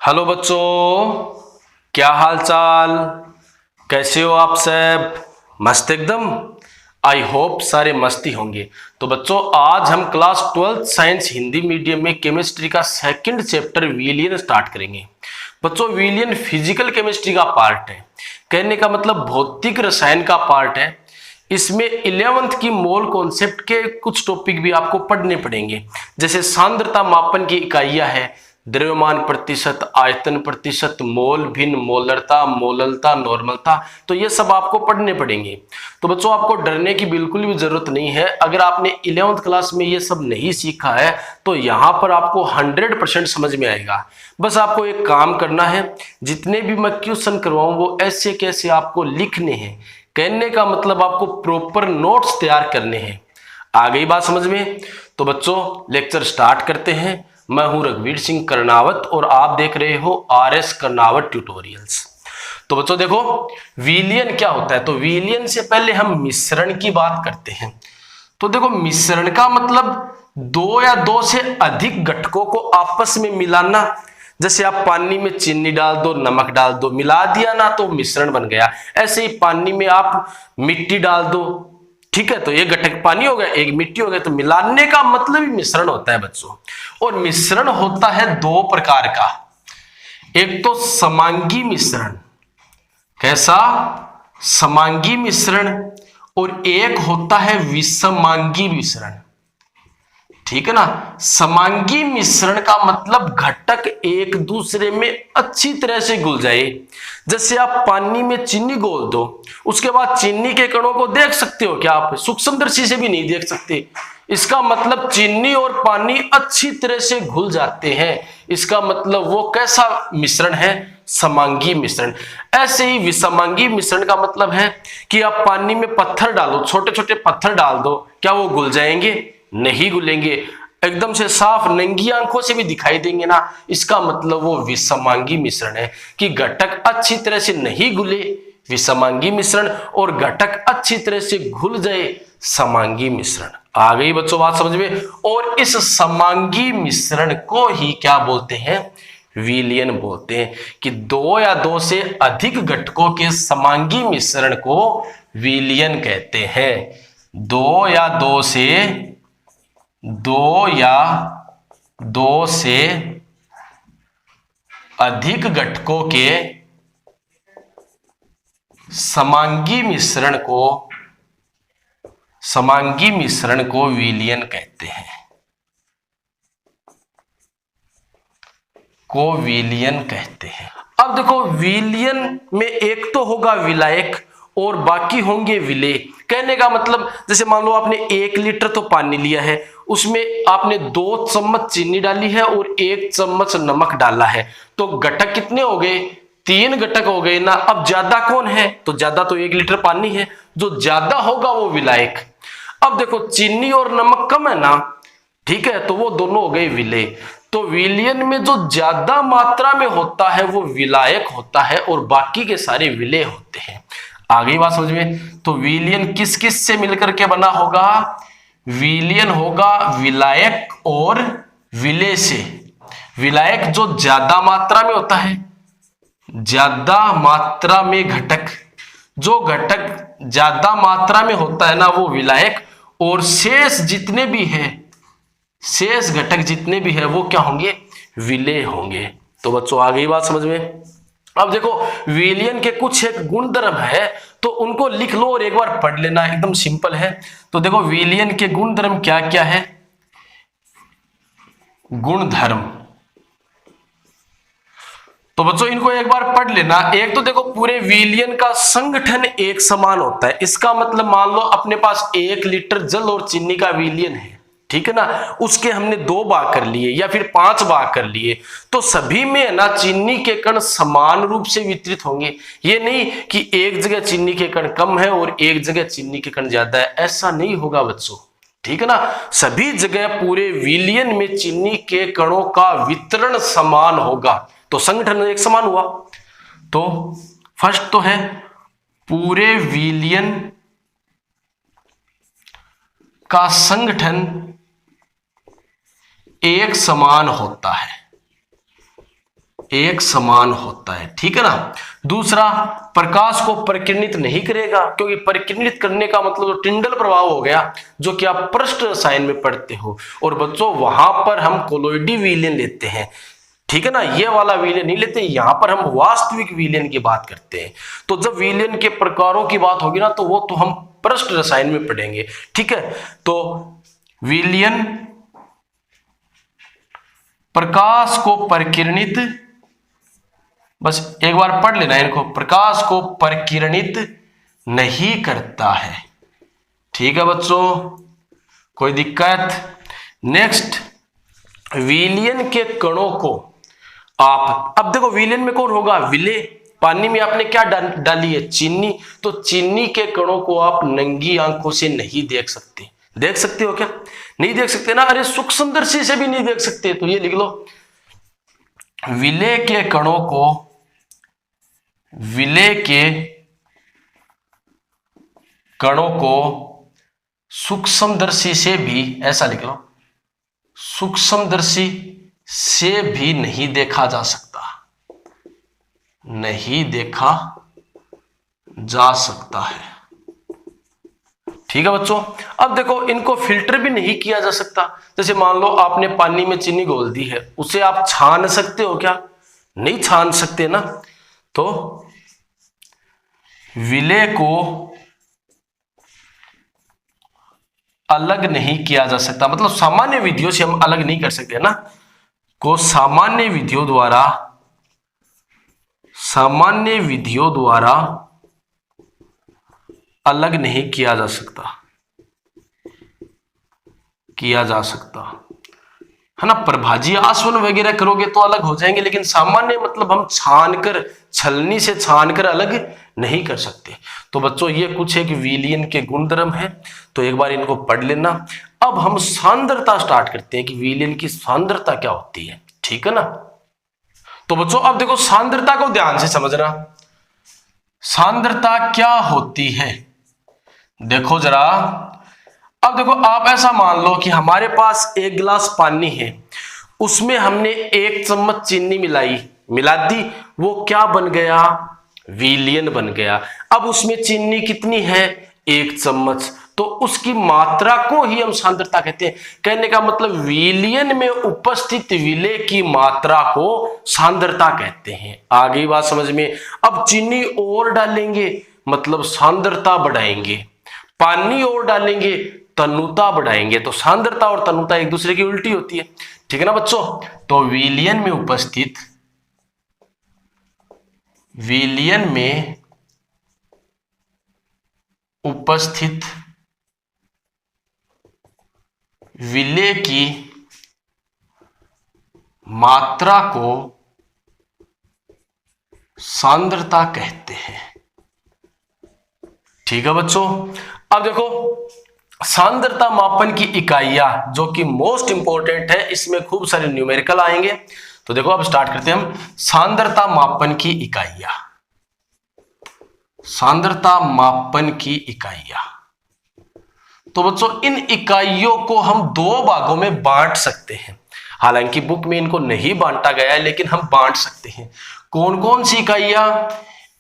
Hello बच्चों, क्या हाल चाल, कैसे हो आप सब? मस्त एकदम। आई होप सारे मस्ती होंगे। तो बच्चों, आज हम क्लास 12 साइंस हिंदी मीडियम में केमिस्ट्री का सेकंड चैप्टर विलियन स्टार्ट करेंगे। बच्चों, विलियन फिजिकल केमिस्ट्री का पार्ट है, कहने का मतलब भौतिक रसायन का पार्ट है। इसमें 11th की मोल कॉन्सेप्ट के कुछ टॉपिक भी आपको पढ़ने पड़ेंगे, जैसे सांद्रता मापन की इकाइयां है, द्रव्यमान प्रतिशत, आयतन प्रतिशत, मोल, भिन्न, मोलरता, मोललता, नॉर्मलता। तो ये सब आपको पढ़ने पड़ेंगे। तो बच्चों, आपको डरने की बिल्कुल भी जरूरत नहीं है। अगर आपने 11th क्लास में ये सब नहीं सीखा है तो यहाँ पर आपको 100% समझ में आएगा। बस आपको एक काम करना है, जितने भी मैं क्वेश्चन करवाऊं वो ऐसे कैसे आपको लिखने हैं। कहने का मतलब आपको प्रॉपर नोट्स तैयार करने हैं। आ गई बात समझ में? तो बच्चों, लेक्चर स्टार्ट करते हैं। मैं हूं रघुवीर सिंह कर्नावत और आप देख रहे हो RS कर्नावत ट्यूटोरियल्स। तो बच्चों देखो, विलियन क्या होता है। तो विलियन से पहले हम मिश्रण की बात करते हैं। तो देखो, मिश्रण का मतलब दो या दो से अधिक घटकों को आपस में मिलाना। जैसे आप पानी में चीनी डाल दो, नमक डाल दो, मिला दिया ना तो मिश्रण बन गया। ऐसे ही पानी में आप मिट्टी डाल दो, ठीक है, तो एक घटक पानी हो गया, एक मिट्टी हो गया। तो मिलाने का मतलब ही मिश्रण होता है बच्चों। और मिश्रण होता है दो प्रकार का, एक तो समांगी मिश्रण। कैसा? समांगी मिश्रण। और एक होता है विषमांगी मिश्रण। ठीक है ना। समांगी मिश्रण का मतलब घटक एक दूसरे में अच्छी तरह से घुल जाए। जैसे आप पानी में चीनी घोल दो, उसके बाद चीनी के कणों को देख सकते हो क्या? आप सूक्ष्मदर्शी से भी नहीं देख सकते। इसका मतलब चीनी और पानी अच्छी तरह से घुल जाते हैं। इसका मतलब वो कैसा मिश्रण है? समांगी मिश्रण। ऐसे ही विषमांगी मिश्रण का मतलब है कि आप पानी में पत्थर डालो, छोटे छोटे पत्थर डाल दो, क्या वो घुल जाएंगे? नहीं घुलेंगे। एकदम से साफ नंगी आंखों से भी दिखाई देंगे ना, इसका मतलब वो विषमांगी मिश्रण है कि घटक अच्छी तरह से नहीं घुले, विषमांगी मिश्रण, और घटक अच्छी तरह से घुल जाए, समांगी मिश्रण। आ गई बच्चों बात समझ में? और इस समांगी मिश्रण को ही क्या बोलते हैं? विलियन बोलते हैं। कि दो या दो से अधिक घटकों के समांगी मिश्रण को विलियन कहते हैं। दो या दो से अधिक घटकों के समांगी मिश्रण को विलियन कहते हैं। अब देखो, विलियन में एक तो होगा विलायक और बाकी होंगे विलेय। कहने का मतलब, जैसे मान लो आपने 1 लीटर तो पानी लिया है, उसमें आपने 2 चम्मच चीनी डाली है और 1 चम्मच नमक डाला है, तो घटक कितने हो गए? 3 घटक हो गए ना। अब ज्यादा कौन है? तो ज्यादा तो 1 लीटर पानी है, जो ज्यादा होगा वो विलायक। अब देखो, चीनी और नमक कम है ना, ठीक है, तो वो दोनों हो गए विलेय। तो विलियन में जो ज्यादा मात्रा में होता है वो विलायक होता है और बाकी के सारे विलेय होते हैं। आ गई बात समझ में? तो विलियन किस किस से मिलकर के बना होगा? विलियन होगा विलायक और विलेय से। विलायक जो ज्यादा मात्रा में होता है, ज्यादा मात्रा में घटक, जो घटक ज्यादा मात्रा में होता है ना वो विलायक, और शेष जितने भी हैं, शेष घटक जितने भी है वो क्या होंगे? विलेय होंगे। तो बच्चों, आ गई बात समझ में? अब देखो, विलियन के कुछ एक गुणधर्म है, तो उनको लिख लो और एक बार पढ़ लेना, एकदम सिंपल है। तो देखो, विलियन के गुणधर्म क्या क्या है? गुणधर्म, तो बच्चों इनको एक बार पढ़ लेना। एक तो देखो, पूरे विलियन का संगठन एक समान होता है। इसका मतलब मान लो अपने पास 1 लीटर जल और चीनी का विलियन है, ठीक है ना, उसके हमने 2 भाग कर लिए या फिर 5 भाग कर लिए, तो सभी में ना चीनी के कण समान रूप से वितरित होंगे। ये नहीं कि एक जगह चीनी के कण कम है और एक जगह चीनी के कण ज्यादा है, ऐसा नहीं होगा बच्चों, ठीक है ना। सभी जगह पूरे विलियन में चीनी के कणों का वितरण समान होगा, तो संगठन एक समान हुआ। तो फर्स्ट तो है, पूरे विलियन का संगठन एक समान होता है। एक समान होता है, ठीक है ना। दूसरा, प्रकाश को परिकिरणित नहीं करेगा, क्योंकि परिकिरणित करने का मतलब तो टिंडल प्रभाव हो गया, जो कि आप पृष्ठ रसायन में पढ़ते हो। और बच्चों वहां पर हम कोलोइडी विलयन लेते हैं, ठीक है ना, ये वाला विलयन नहीं लेते, यहां पर हम वास्तविक विलयन की बात करते हैं। तो जब विलयन के प्रकारों की बात होगी ना, तो वो तो हम पृष्ठ रसायन में पढ़ेंगे, ठीक है। तो विलयन प्रकाश को परिकिरणित, बस एक बार पढ़ लेना इनको, प्रकाश को परिकिरणित नहीं करता है, ठीक है बच्चों, कोई दिक्कत। नेक्स्ट, विलयन के कणों को आप, अब देखो विलयन में कौन होगा, विलेय, पानी में आपने क्या डाली है, चीनी, तो चीनी के कणों को आप नंगी आंखों से नहीं देख सकते। देख सकते हो क्या, नहीं देख सकते ना, अरे सूक्ष्मदर्शी से भी नहीं देख सकते, तो ये लिख लो, विलेय के कणों को, विलेय के कणों को सूक्ष्मदर्शी से भी, ऐसा लिख लो, सूक्ष्मदर्शी से भी नहीं देखा जा सकता, नहीं देखा जा सकता है, ठीक है बच्चों। अब देखो इनको फिल्टर भी नहीं किया जा सकता, जैसे मान लो आपने पानी में चीनी घोल दी है, उसे आप छान सकते हो क्या, नहीं छान सकते ना। तो विलेय को अलग नहीं किया जा सकता, मतलब सामान्य विधियों से हम अलग नहीं कर सकते ना, को सामान्य विधियों द्वारा, सामान्य विधियों द्वारा अलग नहीं किया जा सकता, किया जा सकता है ना। प्रभाजी आसवन वगैरह करोगे तो अलग हो जाएंगे, लेकिन सामान्य मतलब हम छानकर, छलनी से छानकर अलग नहीं कर सकते। तो बच्चों ये कुछ एक विलयन के गुणधर्म है, तो एक बार इनको पढ़ लेना। अब हम सांद्रता स्टार्ट करते हैं कि विलयन की सांद्रता क्या होती है, ठीक है ना। तो बच्चों अब देखो सांद्रता को ध्यान से समझना, सांद्रता क्या होती है, देखो जरा। अब देखो आप ऐसा मान लो कि हमारे पास एक गिलास पानी है, उसमें हमने 1 चम्मच चीनी मिला दी, वो क्या बन गया, विलयन बन गया। अब उसमें चीनी कितनी है, 1 चम्मच, तो उसकी मात्रा को ही हम सांद्रता कहते हैं। कहने का मतलब विलयन में उपस्थित विलेय की मात्रा को सांद्रता कहते हैं। आगे बात समझ में। अब चीनी और डालेंगे मतलब सांद्रता बढ़ाएंगे, पानी और डालेंगे तनुता बढ़ाएंगे, तो सांद्रता और तनुता एक दूसरे की उल्टी होती है, ठीक है ना बच्चों। तो विलयन में उपस्थित, विलयन में उपस्थित विलेय की मात्रा को सांद्रता कहते हैं, ठीक है बच्चों। अब देखो सांद्रता मापन की इकाइयां जो कि मोस्ट इंपॉर्टेंट है, इसमें खूब सारे न्यूमेरिकल आएंगे। तो देखो अब स्टार्ट करते हैं हम, सांद्रता मापन की इकाइयां, सांद्रता मापन की इकाइयां। तो बच्चों इन इकाइयों को हम 2 भागों में बांट सकते हैं, हालांकि बुक में इनको नहीं बांटा गया है, लेकिन हम बांट सकते हैं। कौन कौन सी इकाइयां,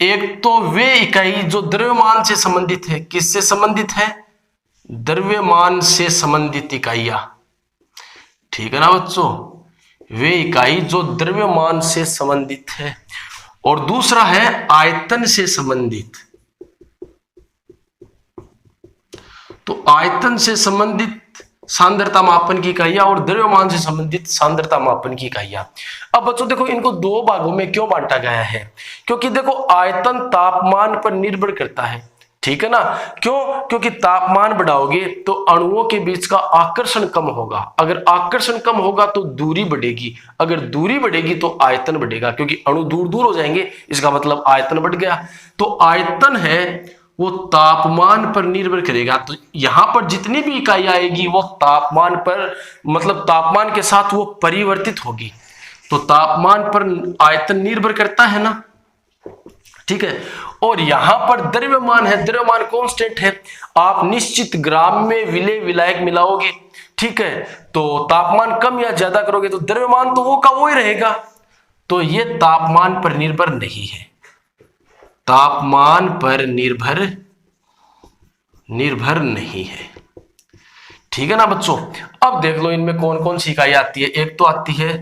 एक तो वे इकाई जो द्रव्यमान से संबंधित है, किससे संबंधित है, द्रव्यमान से संबंधित इकाइयां, ठीक है ना बच्चों, वे इकाई जो द्रव्यमान से संबंधित है। और दूसरा है आयतन से संबंधित, तो आयतन से संबंधित सांद्रता मापन की इकाइयां और द्रव्यमान से संबंधित सांद्रता मापन की इकाइयां। अब बच्चों देखो इनको 2 भागों में क्यों बांटा गया है, क्योंकि देखो आयतन तापमान पर निर्भर करता है, ठीक है ना। क्यों, क्योंकि तापमान बढ़ाओगे तो अणुओं के बीच का आकर्षण कम होगा, अगर आकर्षण कम होगा तो दूरी बढ़ेगी, अगर दूरी बढ़ेगी तो आयतन बढ़ेगा, क्योंकि अणु दूर दूर हो जाएंगे, इसका मतलब आयतन बढ़ गया। तो आयतन है वो तापमान पर निर्भर करेगा, तो यहां पर जितनी भी इकाई आएगी वो तापमान पर, मतलब तापमान के साथ वो परिवर्तित होगी, तो तापमान पर आयतन निर्भर करता है ना, ठीक है। और यहां पर द्रव्यमान है, द्रव्यमान कांस्टेंट है, आप निश्चित ग्राम में विलेय विलायक मिलाओगे, ठीक है, तो तापमान कम या ज्यादा करोगे तो द्रव्यमान तो वो का वो ही रहेगा, तो ये तापमान पर निर्भर नहीं है, तापमान पर निर्भर नहीं है। ठीक है ना बच्चों। अब देख लो इनमें कौन कौन सी इकाई आती है। एक तो आती है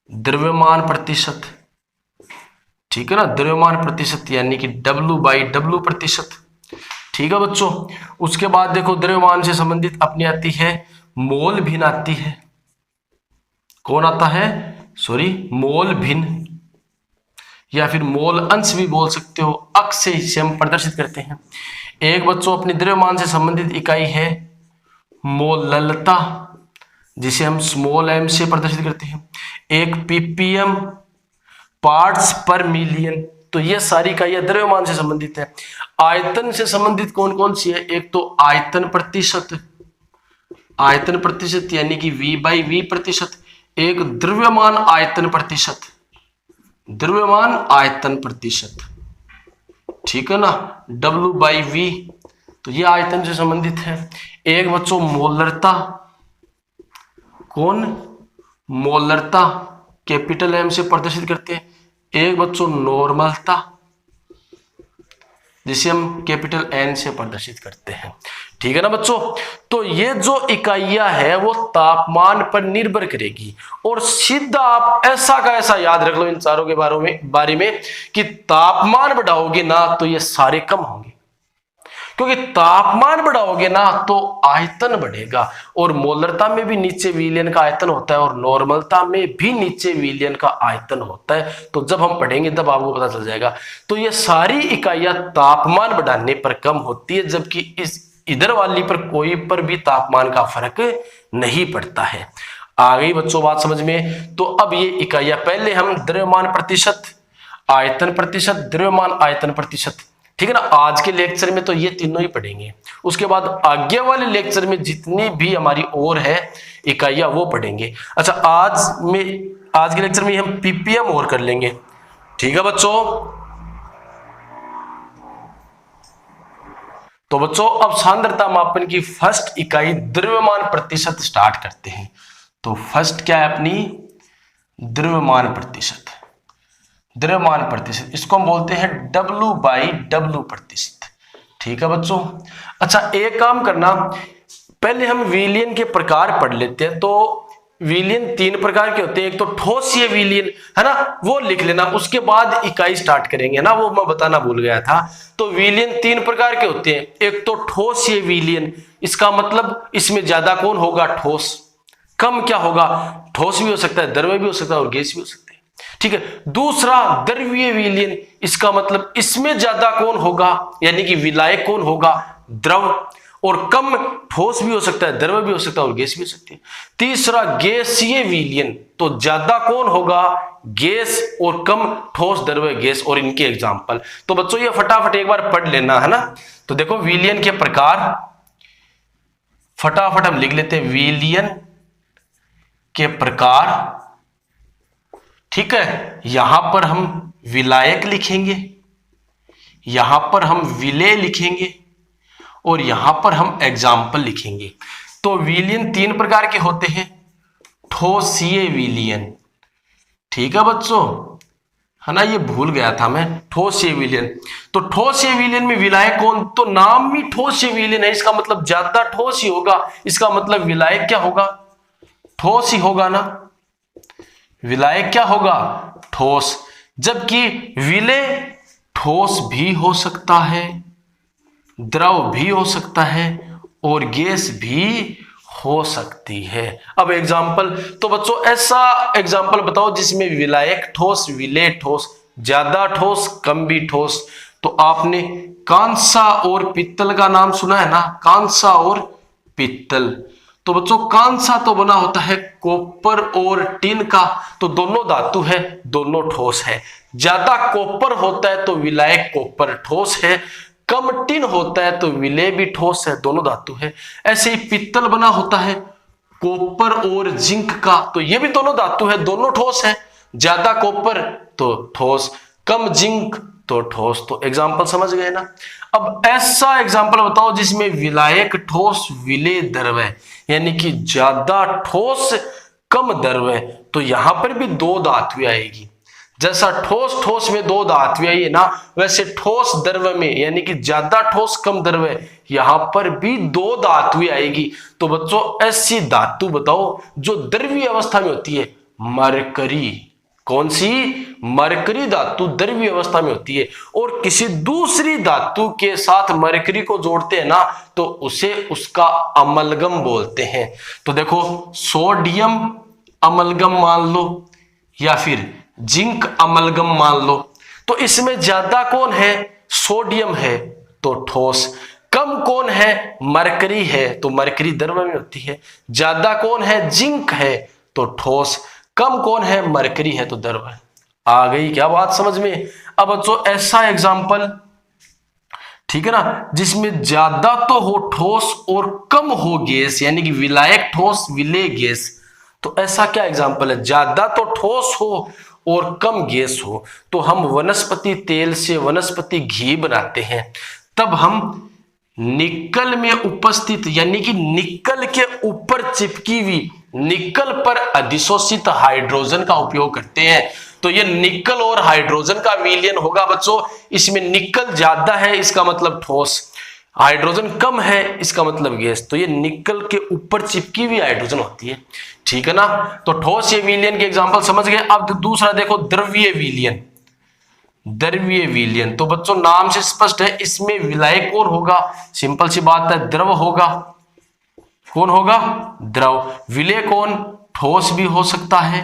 द्रव्यमान प्रतिशत, ठीक है ना, द्रव्यमान प्रतिशत यानी कि W/W प्रतिशत। ठीक है बच्चों। उसके बाद देखो द्रव्यमान से संबंधित अपनी आती है मोल भिन्न आती है। कौन आता है? मोल भिन्न, या फिर मोल अंश भी बोल सकते हो। अक्ष से इसे हम प्रदर्शित करते हैं। एक बच्चों अपनी द्रव्यमान से संबंधित इकाई है मोललता, जिसे हम स्मॉल m से प्रदर्शित करते हैं। एक ppm, पार्ट्स पर मिलियन। तो ये सारी इकाइयां द्रव्यमान से संबंधित है। आयतन से संबंधित कौन कौन सी है? एक तो आयतन प्रतिशत, आयतन प्रतिशत यानी कि V/V प्रतिशत। एक द्रव्यमान आयतन प्रतिशत, द्रव्यमान आयतन प्रतिशत, ठीक है ना, W/V। तो ये आयतन से संबंधित है। एक बच्चों मोलरता, कौन? मोलरता कैपिटल M से प्रदर्शित करते हैं। एक बच्चों नॉर्मलता, जिसे हम कैपिटल N से प्रदर्शित करते हैं। ठीक है ना बच्चों। तो ये जो इकाइयां है वो तापमान पर निर्भर करेगी। और सीधा आप ऐसा का ऐसा याद रख लो इन चारों के बारे में कि तापमान बढ़ाओगे ना तो ये सारे कम होंगे, क्योंकि तापमान बढ़ाओगे ना तो आयतन बढ़ेगा। और मोलरता में भी नीचे विलियन का आयतन होता है और नॉर्मलता में भी नीचे विलियन का आयतन होता है। तो जब हम पढ़ेंगे तब आपको पता चल जाएगा। तो ये सारी इकाइयां तापमान बढ़ाने पर कम होती है, जबकि इस इधर वाली पर कोई पर भी तापमान का फर्क नहीं पड़ता है। आ गई बच्चों बात समझ में। तो अब ये इकाइयां, पहले हम द्रव्यमान प्रतिशत, आयतन प्रतिशत, द्रव्यमान आयतन प्रतिशत, ठीक है ना। आज के लेक्चर में तो ये तीनों ही पढ़ेंगे। उसके बाद आगे वाले लेक्चर में जितनी भी हमारी और है इकाइयां वो पढ़ेंगे। अच्छा, आज के लेक्चर में हम ppm और कर लेंगे। ठीक है बच्चों। तो बच्चों अब सांद्रता मापन की फर्स्ट इकाई द्रव्यमान प्रतिशत स्टार्ट करते हैं। तो फर्स्ट क्या है अपनी? द्रव्यमान प्रतिशत। द्रव्यमान प्रतिशत इसको हम बोलते हैं W/W प्रतिशत। ठीक है बच्चों। अच्छा, एक काम करना, पहले हम विलियन के प्रकार पढ़ लेते हैं। तो विलियन 3 प्रकार के होते हैं। एक तो ठोसीय विलियन है ना, वो लिख लेना, उसके बाद इकाई स्टार्ट करेंगे ना, वो मैं बताना भूल गया था। तो विलियन 3 प्रकार के होते हैं। एक तो ठोसीय विलियन, इसका मतलब इसमें ज्यादा कौन होगा? ठोस। कम क्या होगा? ठोस भी हो सकता है, द्रव्य भी हो सकता है और गैस भी हो सकता है। ठीक है। दूसरा द्रवीय विलयन, इसका मतलब इसमें ज्यादा कौन होगा, यानी कि विलायक कौन होगा? द्रव। और कम ठोस भी हो सकता है, द्रव्य भी हो सकता है और गैस भी हो सकती है। तीसरा गैसीय विलयन, तो ज्यादा कौन होगा? गैस, और कम ठोस, द्रव्य, गैस। और इनके एग्जाम्पल तो बच्चों ये फटाफट एक बार पढ़ लेना है ना। तो देखो विलयन के प्रकार फटाफट हम लिख लेते हैं। विलयन के प्रकार, ठीक है। यहां पर हम विलायक लिखेंगे, यहां पर हम विलेय लिखेंगे और यहां पर हम एग्जाम्पल लिखेंगे। तो विलयन 3 प्रकार के होते हैं। ठोसीय विलयन, ठीक है बच्चों, है ना, ये भूल गया था मैं। ठोसीय विलयन, तो ठोसीय विलयन में विलायक कौन? तो नाम ही ठोसीय विलयन है, इसका मतलब ज्यादा ठोस ही होगा। इसका मतलब विलायक क्या होगा? ठोस ही होगा ना। विलायक क्या होगा? ठोस। जबकि विलेय ठोस भी हो सकता है, द्रव भी हो सकता है और गैस भी हो सकती है। अब एग्जाम्पल, तो बच्चों ऐसा एग्जाम्पल बताओ जिसमें विलायक ठोस, विलेय ठोस, ज्यादा ठोस, कम भी ठोस। तो आपने कांसा और पित्तल का नाम सुना है ना, कांसा और पित्तल। तो बच्चों कांसा तो बना होता है कॉपर और टिन का, तो दोनों धातु है, दोनों ठोस है। ज्यादा कॉपर होता है तो विलायक कॉपर ठोस है, कम टिन होता है तो विलेय भी ठोस है, दोनों धातु है। ऐसे ही पित्तल बना होता है कॉपर और जिंक का, तो ये भी दोनों धातु है, दोनों ठोस है। ज्यादा कॉपर तो ठोस, कम जिंक तो ठोस। तो एग्जाम्पल समझ गए ना। अब ऐसा एग्जाम्पल बताओ जिसमें विलायक ठोस, विलेय द्रव्य, यानी कि ज्यादा ठोस कम द्रव्य। तो यहां पर भी 2 धातुएं आएगी। जैसा ठोस ठोस में दो धातुएं आई है ना, वैसे ठोस द्रव्य में यानी कि ज्यादा ठोस कम द्रव्य, यहां पर भी दो धातुएं आएगी। तो बच्चों ऐसी धातु बताओ जो द्रव्य अवस्था में होती है, मरकरी। कौन सी? मरकरी धातु द्रव्य अवस्था में होती है। और किसी दूसरी धातु के साथ मरकरी को जोड़ते हैं ना, तो उसे उसका अमलगम बोलते हैं। तो देखो सोडियम अमलगम मान लो या फिर जिंक अमलगम मान लो। तो इसमें ज्यादा कौन है? सोडियम है तो ठोस। कम कौन है? मरकरी है तो मरकरी द्रव्य में होती है। ज्यादा कौन है? जिंक है तो ठोस। कम कौन है? मरकरी है तो द्रव्य। आ गई क्या बात समझ में? अब बच्चों ऐसा एग्जांपल, ठीक है ना, जिसमें ज्यादा तो हो ठोस और कम हो गैस, यानी कि विलायक ठोस विलेय गैस। तो ऐसा क्या एग्जांपल है? ज्यादा तो ठोस हो और कम गैस हो। तो हम वनस्पति तेल से वनस्पति घी बनाते हैं, तब हम निकल में उपस्थित यानी कि निकल के ऊपर चिपकी हुई निकल पर अधिशोषित हाइड्रोजन का उपयोग करते हैं। तो ये निकल और हाइड्रोजन का विलयन होगा बच्चों। इसमें निकल ज्यादा है इसका मतलब ठोस, हाइड्रोजन कम है इसका मतलब गैस। तो ये निकल के ऊपर चिपकी हुई हाइड्रोजन होती है, ठीक है ना। तो ठोस ये विलयन के एग्जांपल समझ गए। अब दूसरा देखो द्रव्य विलयन। द्रव्य विलयन तो बच्चों नाम से स्पष्ट है, इसमें विलायक और होगा, सिंपल सी बात है, द्रव होगा। कौन होगा? द्रव। विलेय कौन? ठोस भी हो सकता है,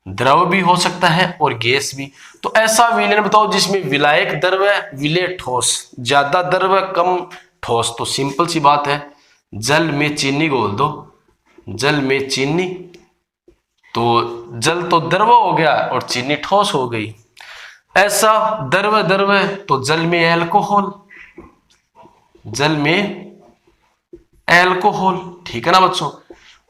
द्रव भी हो सकता है और गैस भी। तो ऐसा विलयन बताओ जिसमें विलायक द्रव्य विलेय ठोस, ज्यादा द्रव्य कम ठोस। तो सिंपल सी बात है, जल में चीनी घोल दो, जल में चीनी, तो जल तो द्रव हो गया और चीनी ठोस हो गई। ऐसा द्रव्य द्रव्य तो जल में एल्कोहल, जल में एल्कोहल, ठीक है ना बच्चों।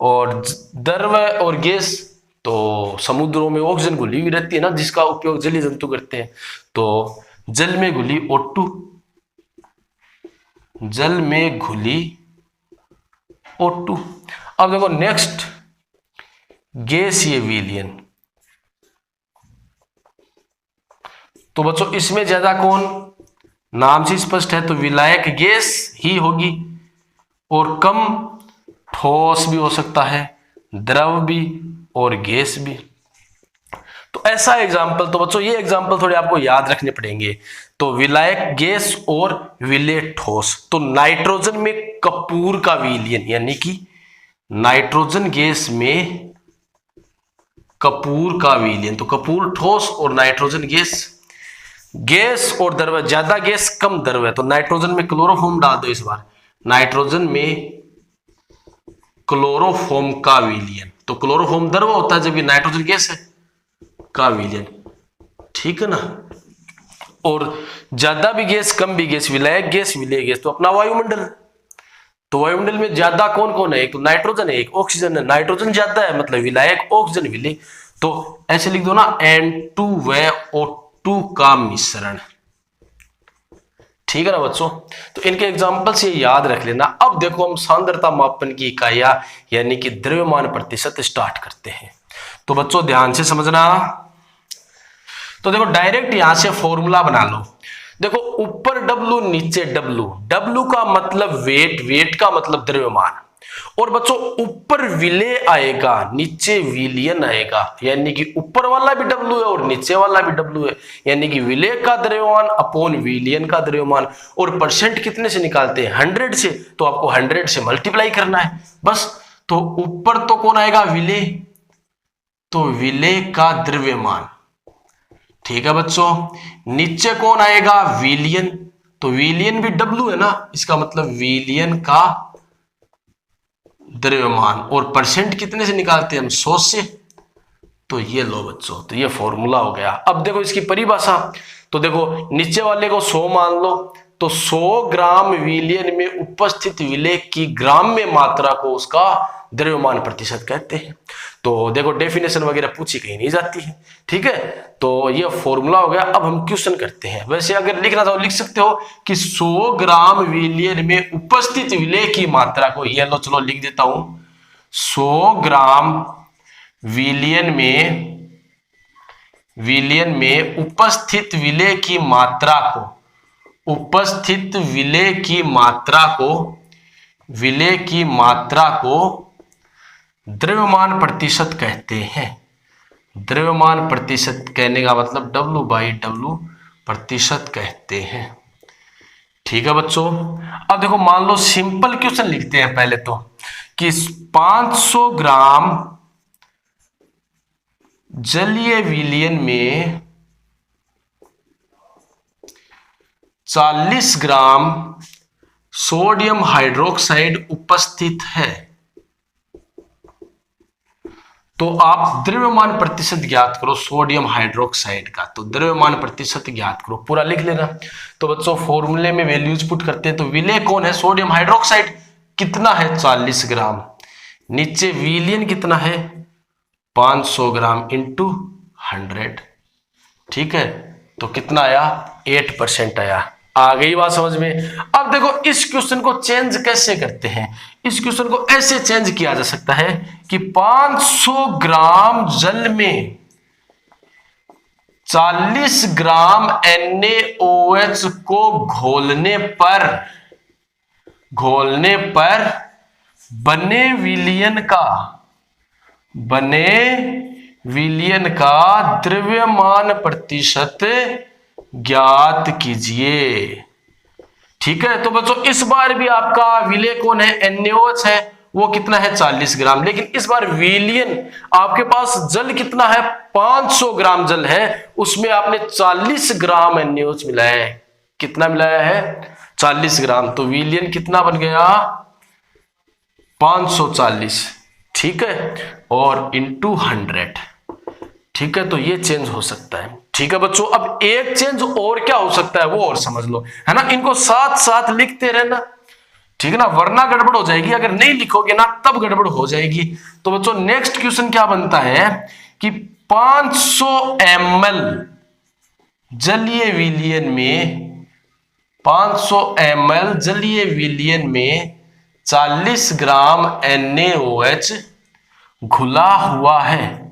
और द्रव्य और गैस तो समुद्रों में ऑक्सीजन घुली हुई रहती है ना, जिसका उपयोग जलीय जंतु करते हैं। तो जल में घुली O2, जल में घुली O2। अब देखो नेक्स्ट गैसीय विलयन। तो बच्चों इसमें ज्यादा कौन? नाम से स्पष्ट है, तो विलायक गैस ही होगी और कम ठोस भी हो सकता है, द्रव भी और गैस भी। तो ऐसा एग्जाम्पल, तो बच्चों ये एग्जाम्पल थोड़े आपको याद रखने पड़ेंगे। तो विलायक गैस और विलेय ठोस। तो नाइट्रोजन में कपूर का विलयन, यानी कि नाइट्रोजन गैस में कपूर का विलयन। तो कपूर ठोस और नाइट्रोजन गैस, गैस और द्रव्य, ज्यादा गैस कम द्रव्य। तो नाइट्रोजन में क्लोरोफॉर्म डाल दो इस बार, नाइट्रोजन में क्लोरोफॉर्म का विलयन। तो क्लोरोफॉर्म द्रव्य होता है जबकि नाइट्रोजन गैस है, का विलयन, ठीक है ना। और ज्यादा भी गैस कम भी गैस, विलायक गैस विलेय गैस। तो अपना वायुमंडल, तो वायुमंडल में ज्यादा कौन कौन है? एक तो नाइट्रोजन है, एक ऑक्सीजन है। नाइट्रोजन ज्यादा है मतलब विलायक, ऑक्सीजन विलेय। तो ऐसे लिख दो ना, N2 व O2 का मिश्रण, ठीक है ना बच्चों। तो इनके एग्जांपल से याद रख लेना। अब देखो हम सांद्रता मापन की इकाइयां यानी कि द्रव्यमान प्रतिशत स्टार्ट करते हैं। तो बच्चों ध्यान से समझना। तो देखो डायरेक्ट यहां से फॉर्मूला बना लो। देखो ऊपर W नीचे W, W का मतलब वेट, वेट का मतलब द्रव्यमान। और बच्चों ऊपर विलेय आएगा, नीचे विलयन आएगा, यानी कि ऊपर वाला भी W है और नीचे वाला भी W है, यानी कि विलेय का द्रव्यमान अपॉन विलयन का द्रव्यमान। और परसेंट कितने से निकालते हैं? 100 से। तो आपको 100 से मल्टीप्लाई करना है बस। तो ऊपर तो कौन आएगा? विलेय, तो विलेय का द्रव्यमान, ठीक है बच्चों। नीचे कौन आएगा? विलयन, तो विलयन भी W है ना, इसका मतलब विलयन का द्रव्यमान। और परसेंट कितने से निकालते हैं हम? 100 से। तो ये लो बच्चों, तो ये फॉर्मूला हो गया। अब देखो इसकी परिभाषा। तो देखो नीचे वाले को 100 मान लो, तो 100 ग्राम विलयन में उपस्थित विलेय की ग्राम में मात्रा को उसका द्रव्यमान प्रतिशत कहते हैं। तो देखो डेफिनेशन वगैरह पूछी कहीं नहीं जाती है, ठीक है। तो ये फॉर्मूला हो गया। अब हम क्वेश्चन करते हैं। वैसे अगर लिखना चाहो लिख सकते हो कि 100 ग्राम विलयन में उपस्थित विलेय की मात्रा को, ये लो चलो लिख देता हूं, 100 ग्राम विलयन में विलयन में उपस्थित विलेय की मात्रा को, उपस्थित विलेय की मात्रा को, विलेय की मात्रा को द्रव्यमान प्रतिशत कहते हैं। द्रव्यमान प्रतिशत कहने का मतलब W/W प्रतिशत कहते हैं। ठीक है बच्चों। अब देखो मान लो सिंपल क्वेश्चन लिखते हैं पहले तो, कि 500 ग्राम जलीय विलयन में 40 ग्राम सोडियम हाइड्रोक्साइड उपस्थित है, तो आप द्रव्यमान प्रतिशत ज्ञात करो सोडियम हाइड्रोक्साइड का। तो द्रव्यमान प्रतिशत ज्ञात करो, पूरा लिख लेना। तो बच्चों फॉर्मूले में वैल्यूज पुट करते हैं। तो विलेय कौन है? Sodium hydroxide. कितना है? 40 ग्राम। नीचे विलयन कितना है? 500 ग्राम इंटू 100। ठीक है, तो कितना आया? 8% आया। आ गई बात समझ में? अब देखो इस क्वेश्चन को चेंज कैसे करते हैं। इस क्वेश्चन को ऐसे चेंज किया जा सकता है कि 500 ग्राम जल में 40 ग्राम NaOH को घोलने पर बने विलयन का द्रव्यमान प्रतिशत ज्ञात कीजिए। ठीक है, तो बच्चों इस बार भी आपका विलेय कौन है? NaOH है, वो कितना है? 40 ग्राम। लेकिन इस बार विलयन आपके पास जल कितना है? 500 ग्राम जल है, उसमें आपने 40 ग्राम NaOH मिलाया है। कितना मिलाया है? 40 ग्राम। तो विलयन कितना बन गया? 540। ठीक है, और इंटू 100। ठीक है, तो ये चेंज हो सकता है। ठीक है बच्चों, अब एक चेंज और क्या हो सकता है वो और समझ लो, है ना। इनको साथ साथ लिखते रहना, ठीक है ना, वरना गड़बड़ हो जाएगी। अगर नहीं लिखोगे ना तब गड़बड़ हो जाएगी। तो बच्चों नेक्स्ट क्वेश्चन क्या बनता है कि 500 ml जलीय विलयन में 500 ml जलीय विलयन में 40 ग्राम NaOH घुला हुआ है,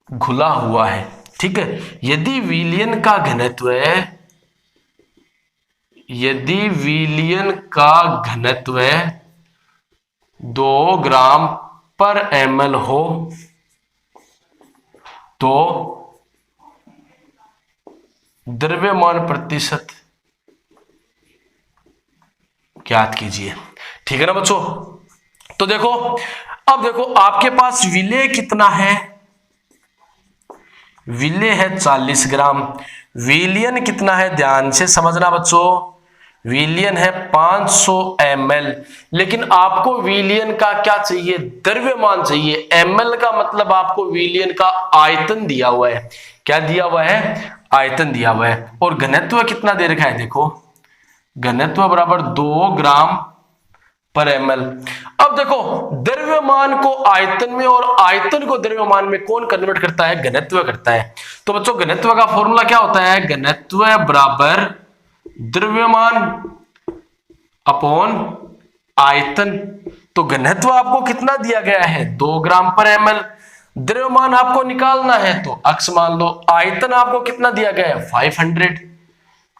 घुला हुआ है। ठीक है, यदि विलयन का घनत्व 2 ग्राम पर ml हो तो द्रव्यमान प्रतिशत ज्ञात कीजिए। ठीक है ना बच्चों। तो देखो, अब देखो आपके पास विलेय कितना है? विलेय है 40 ग्राम। विलयन कितना है? ध्यान से समझना बच्चों, विलयन है 500 ml। लेकिन आपको विलयन का क्या चाहिए? द्रव्यमान चाहिए। ml का मतलब आपको विलयन का आयतन दिया हुआ है। क्या दिया हुआ है? आयतन दिया हुआ है। और घनत्व कितना दे रखा है? देखो घनत्व बराबर 2 ग्राम पर ml। अब देखो द्रव्यमान को आयतन में और आयतन को द्रव्यमान में कौन कन्वर्ट करता है? घनत्व करता है। तो बच्चों घनत्व का फॉर्मूला क्या होता है? घनत्व बराबर द्रव्यमान अपॉन आयतन। तो घनत्व आपको कितना दिया गया है? 2 ग्राम पर ml। द्रव्यमान आपको निकालना है तो अक्स मान लो। आयतन आपको कितना दिया गया है? 500।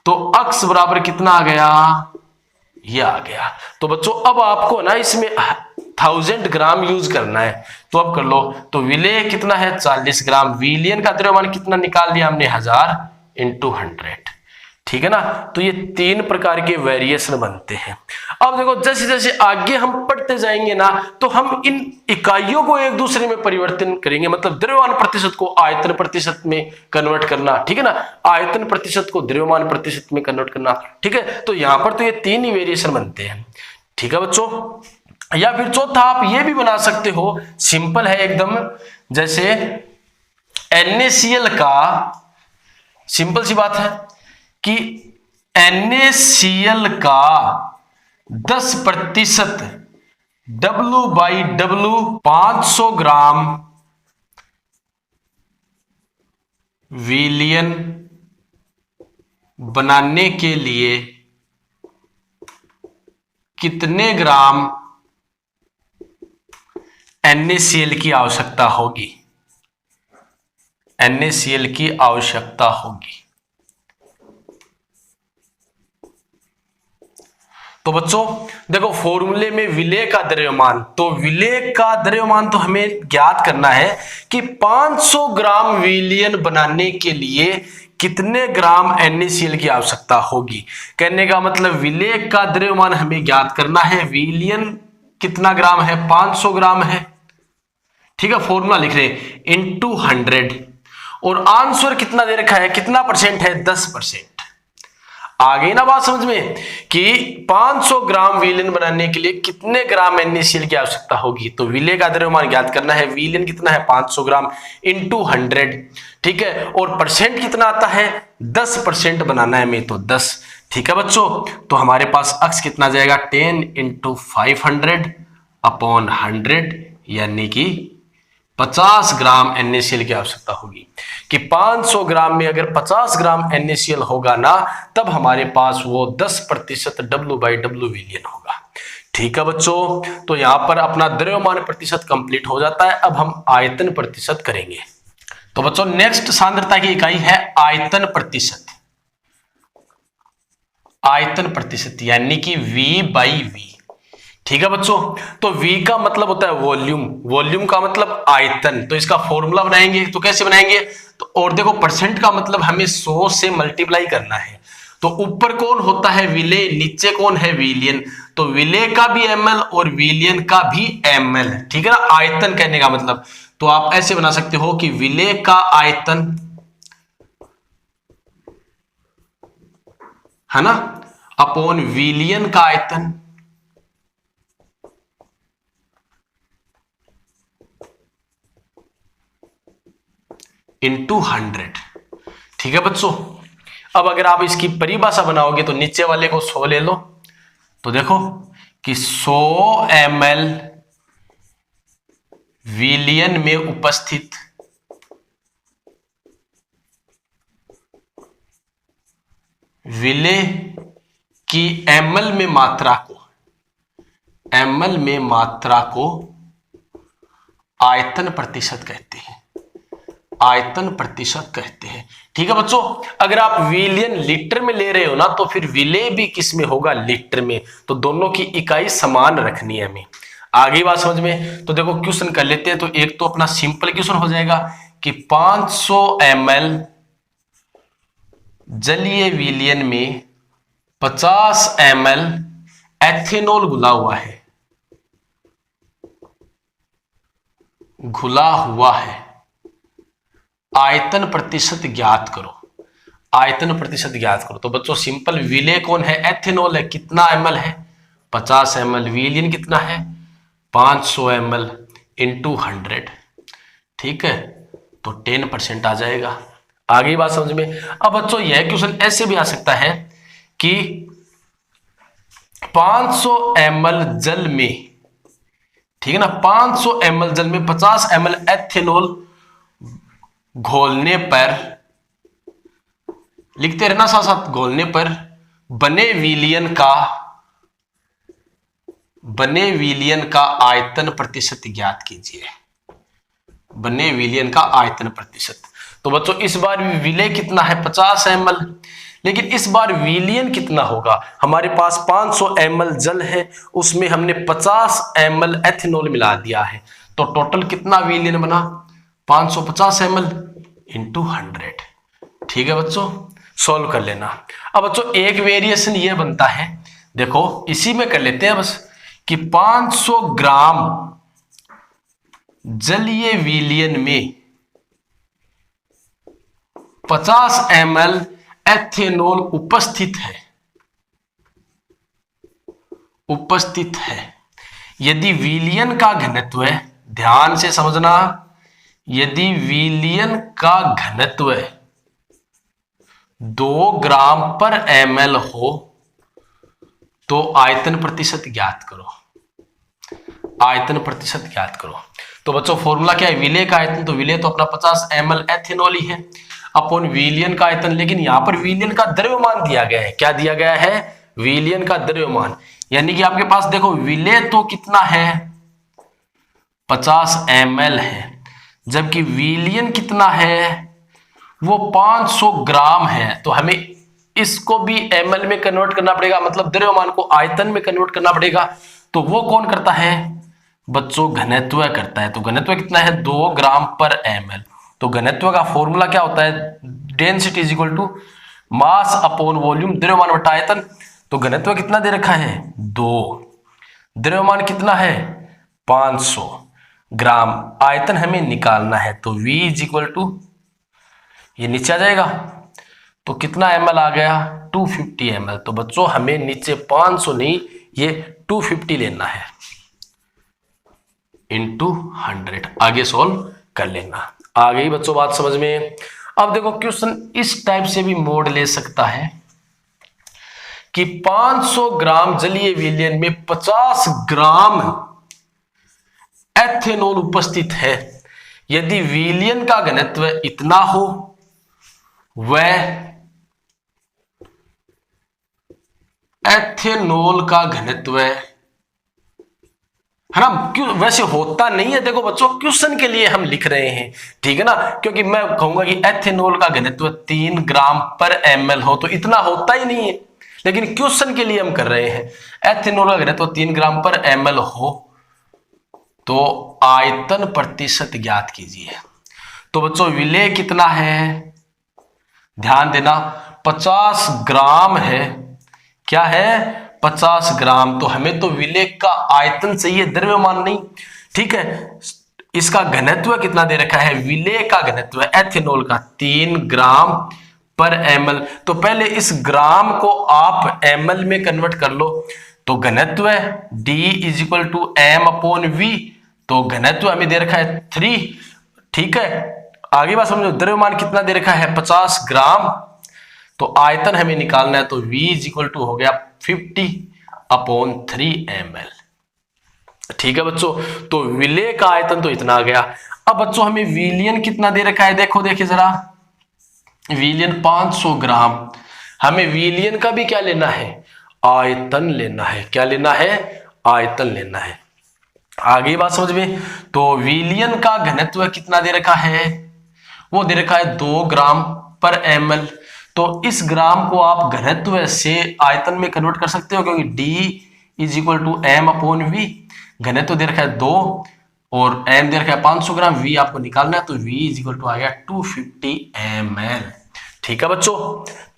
तो अक्स बराबर कितना आ गया? ये आ गया। तो बच्चों अब आपको ना इसमें 1000 ग्राम यूज करना है, तो अब कर लो। तो विलेय कितना है? 40 ग्राम। विलयन का द्रव्यमान कितना निकाल लिया हमने? 1000 इंटू 100। ठीक है ना। तो ये 3 प्रकार के वेरिएशन बनते हैं। अब देखो जैसे जैसे आगे हम पढ़ते जाएंगे ना तो हम इन इकाइयों को एक दूसरे में परिवर्तन करेंगे। मतलब द्रव्यमान प्रतिशत को आयतन प्रतिशत में कन्वर्ट करना, ठीक है ना, आयतन प्रतिशत को द्रव्यमान प्रतिशत में कन्वर्ट करना। ठीक है, तो यहां पर तो ये 3 ही वेरिएशन बनते हैं। ठीक है बच्चों। या फिर चौथा आप ये भी बना सकते हो, सिंपल है एकदम। जैसे NaCl का, सिंपल सी बात है कि NaCl का 10% W/W 500 ग्राम विलयन बनाने के लिए कितने ग्राम NaCl की आवश्यकता होगी, NaCl की आवश्यकता होगी। तो बच्चों देखो फॉर्मूले में विलेय का द्रव्यमान, तो विलेय का द्रव्यमान तो हमें ज्ञात करना है कि 500 ग्राम विलयन बनाने के लिए कितने ग्राम NaCl की आवश्यकता होगी। कहने का मतलब विलेय का द्रव्यमान हमें ज्ञात करना है, विलयन कितना ग्राम है, 500 ग्राम है। ठीक है, फॉर्मूला लिख रहे हैं इंटू 100, और आंसर कितना दे रखा है, कितना परसेंट है, 10%। आ गई ना बात समझ में कि 500 ग्राम विलयन बनाने के लिए कितने ग्राम NaCl की आवश्यकता होगी। तो विलेय का द्रव्यमान ज्ञात करना है, विलयन कितना है 500 ग्राम इंटू 100, ठीक है, और परसेंट कितना आता है 10% बनाना है हमें, तो 10। ठीक है बच्चों, तो हमारे पास अक्स कितना जाएगा 10 इंटू 500 अपॉन 100, यानी कि 50 ग्राम NaCl की आवश्यकता होगी। कि 500 ग्राम में अगर 50 ग्राम NaCl होगा ना, तब हमारे पास वो 10% W/W विलयन होगा। ठीक है बच्चों, तो यहां पर अपना द्रव्यमान प्रतिशत कंप्लीट हो जाता है। अब हम आयतन प्रतिशत करेंगे। तो बच्चों नेक्स्ट सांद्रता की इकाई है आयतन प्रतिशत। आयतन प्रतिशत यानी कि V/V। ठीक है बच्चों, तो V का मतलब होता है वॉल्यूम, वॉल्यूम का मतलब आयतन। तो इसका फॉर्मूला बनाएंगे, तो कैसे बनाएंगे, तो और देखो परसेंट का मतलब हमें 100 से मल्टीप्लाई करना है। तो ऊपर कौन होता है विलेय, नीचे कौन है विलयन, तो विलेय का भी ml और विलयन का भी ml। ठीक है ना, आयतन कहने का मतलब, तो आप ऐसे बना सकते हो कि विलेय का आयतन है ना अपॉन विलयन का आयतन इंटू 100। ठीक है बच्चों, अब अगर आप इसकी परिभाषा बनाओगे तो नीचे वाले को 100 ले लो, तो देखो कि 100 ml विलयन में उपस्थित विलेय की ml में मात्रा को आयतन प्रतिशत कहते हैं, आयतन प्रतिशत कहते हैं। ठीक है बच्चों, अगर आप विलयन लीटर में ले रहे हो ना, तो फिर विलेय भी किस में होगा, लीटर में। तो दोनों की इकाई समान रखनी है हमें। आगे बात समझ में, तो देखो क्वेश्चन कर लेते हैं। तो एक तो अपना सिंपल क्वेश्चन हो जाएगा कि 500 ml जलीय विलयन में 50 ml एथेनॉल घुला हुआ है, आयतन प्रतिशत ज्ञात करो, आयतन प्रतिशत ज्ञात करो। तो बच्चों सिंपल, विलेय कौन है, एथेनॉल है, कितना ml है 50 ml, विलयन कितना है 500 ml इंटू 100। ठीक है, तो 10% आ जाएगा। आगे बात समझ में। अब बच्चों यह क्वेश्चन ऐसे भी आ सकता है कि 500 ml जल में, ठीक है ना, 500 ml जल में 50 ml एथेनॉल घोलने पर, लिखते रहना साथ साथ, घोलने पर बने विलयन का आयतन प्रतिशत ज्ञात कीजिए, बने विलयन का आयतन प्रतिशत। तो बच्चों इस बार विलेय कितना है 50 ml, लेकिन इस बार विलयन कितना होगा, हमारे पास 500 ml जल है, उसमें हमने 50 ml एथेनॉल मिला दिया है, तो टोटल कितना विलयन बना 550 ml इंटू 100। ठीक है बच्चों, सॉल्व कर लेना। अब बच्चों एक वेरिएशन ये बनता है, देखो इसी में कर लेते हैं बस, कि 500 ग्राम जलीय विलयन में 50 ml एथेनॉल उपस्थित है यदि विलयन का घनत्व, ध्यान से समझना, यदि विलयन का घनत्व 2 ग्राम पर ml हो तो आयतन प्रतिशत ज्ञात करो, आयतन प्रतिशत ज्ञात करो। तो बच्चों फॉर्मूला क्या है, विलेय का आयतन, तो विलेय तो अपना 50 ml एथेनॉल ही है अपॉन विलयन का आयतन, लेकिन यहां पर विलयन का द्रव्यमान दिया गया है। क्या दिया गया है, विलयन का द्रव्यमान, यानी कि आपके पास देखो विलेय तो कितना है 50 ml है, जबकि विलियन कितना है, वो 500 ग्राम है। तो हमें इसको भी ml में कन्वर्ट करना पड़ेगा, मतलब द्रव्यमान को आयतन में कन्वर्ट करना पड़ेगा। तो वो कौन करता है बच्चों, घनत्व करता है। तो घनत्व कितना है, 2 ग्राम पर ml। तो घनत्व का फॉर्मूला क्या होता है, density is equal to mass upon volume, द्रव्यमान बटा आयतन। तो घनत्व कितना दे रखा है, 2, द्रव्यमान कितना है 500 ग्राम, आयतन हमें निकालना है। तो V इज इक्वल टू, ये नीचे आ जाएगा, तो कितना ml आ गया, 250 ml। तो बच्चों हमें नीचे 500 नहीं, ये 250 लेना है इंटू 100। आगे सॉल्व कर लेना। आ गई बच्चों बात समझ में। अब देखो क्वेश्चन इस टाइप से भी मोड ले सकता है कि 500 ग्राम जलीय विलयन में 50 ग्राम एथेनॉल उपस्थित है। यदि विलयन का घनत्व इतना हो, वह एथेनॉल का घनत्व है ना, क्यों वैसे होता नहीं है। देखो बच्चों क्वेश्चन के लिए हम लिख रहे हैं, ठीक है ना, क्योंकि मैं कहूंगा कि एथेनॉल का घनत्व 3 ग्राम पर ml हो, तो इतना होता ही नहीं है, लेकिन क्वेश्चन के लिए हम कर रहे हैं। एथेनॉल का घनत्व 3 ग्राम पर ml हो तो आयतन प्रतिशत ज्ञात कीजिए। तो बच्चों विलेय कितना है, ध्यान देना 50 ग्राम है, क्या है 50 ग्राम। तो हमें तो विलेय का आयतन चाहिए, द्रव्यमान नहीं, ठीक है। इसका घनत्व कितना दे रखा है, विलेय का घनत्व एथेनॉल का 3 ग्राम पर ml। तो पहले इस ग्राम को आप ml में कन्वर्ट कर लो। तो घनत्व D is equal to m upon V। तो घनत्व हमें दे रखा है 3, ठीक है। आगे बात समझो, द्रव्यमान कितना दे रखा है 50 ग्राम। तो आयतन हमें निकालना है, तो V इज इक्वल टू हो गया 50 अपॉन 3 ml, ठीक है बच्चों। तो विलेय का आयतन तो इतना आ गया। अब बच्चों हमें विलियन कितना दे रखा है, देखो देखिए जरा, विलियन 500 ग्राम। हमें विलियन का भी क्या लेना है, आयतन लेना है। क्या लेना है, आयतन लेना है। आगे बात समझ में। तो विलियन का घनत्व कितना दे रखा है, वो दे रखा है 2 ग्राम पर ml। तो इस ग्राम को आप घनत्व से आयतन में कन्वर्ट कर सकते हो, क्योंकि D is equal to m upon V। घनत्व दे रखा है 2 और m दे रखा है 500 ग्राम, V आपको निकालना है। तो V इज इक्वल टू आ गया 250 ml, ठीक है बच्चों।